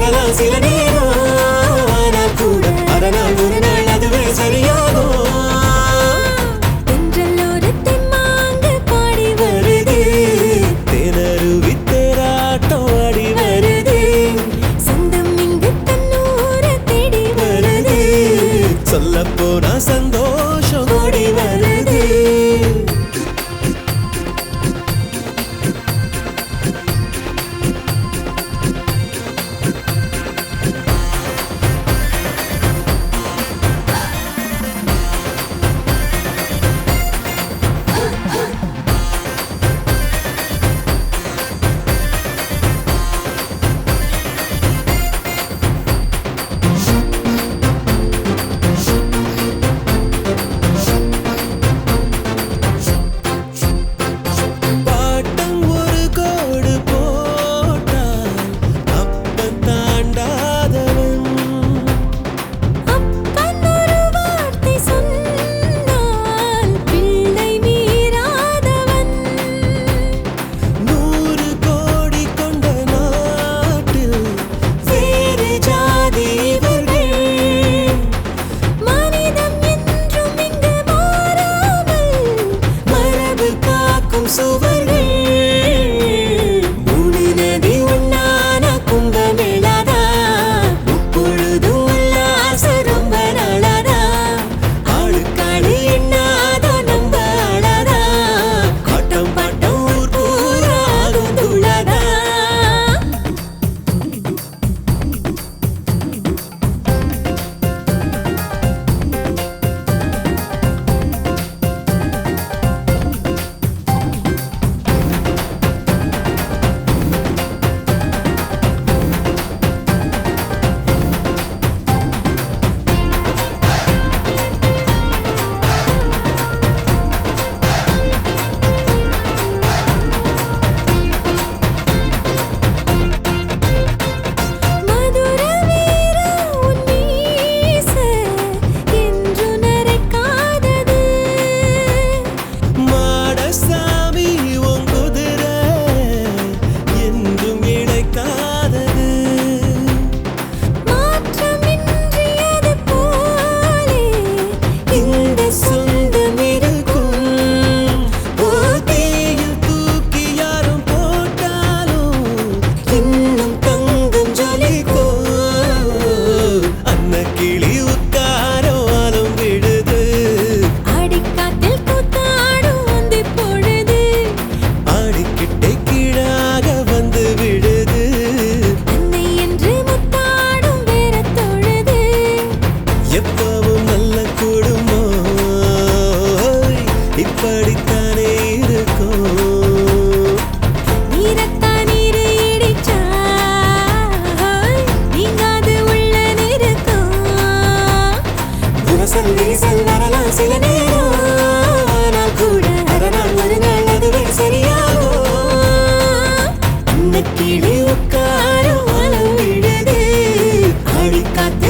வரலாம் சில நேரம் ஆனால் கூட அதனால் ஒரு நாள் அதுவே சரியாகும் தென்றலோடு தெம்மாங்கு பாடி வருது தேனருவி தேராட்டம் ஆடி வருது சொந்தம் இங்கு தன்னூர தேடி வருது சொல்ல போனா சந்தோஷம் ஓடி வருது பாட்டம் ஒரு கோடு போட்டால் அப்பன் தாண்டாதவன் அப்பன் ஒரு வார்த்தை சொன்னால் பிள்ளை மீறாதவன் 100 கோடி கொண்ட நாட்டில் வேறு ஜாதி இவர்கள் மனிதம் என்றும் இங்கு மாறாமல் மரபு காக்கும் சுவர்கள் மூணு நதி ஒன்னான கும்பமேளாதா இப்பொழுதும் உல்லாச ரொம்ப நாளாதா ஆளுக்காடு எண்ணாத நம்ப ஆளாதா ஆட்டம் பாட்டம் ஊர் பூராகும் துளாதா மதுர வீர உன் மீச என்று நரைக்காதது மாடசாமி உன் குதிரை என்றும் இழைக்காதது மாற்றமின்றியது போலே இந்த சொந்தம் இருக்கும் ஓ தீயில் தூக்கி யாரும் போட்டாலும் இன்னும் தங்கம் ஜொலிக்கும் அன்னக்கிளி உத்தாரம் விடுது ஆடிக்காத்தில் கூத்தாடும் அந்தி பொழுது ஆடிக்கிட்டே கீழாக வந்து விடுது அன்னை என்று முத்தாடும் வேற தொழுது எப்பவும் நல்ல குடும்பம் இப்படித்தானே இருக்கும் நீரத்தான் நீரு இடிச்சா நீங்காது உள்ள நெருக்கம் விவசல் விரிசல் வரலாம் சில நேரம் ஆனால் கூட அதனால் ஒரு நாள் அதுவே சரியாகும் அன்னக்கிளி உட்காரும் அளவு விடுது ஆடிக்காத்து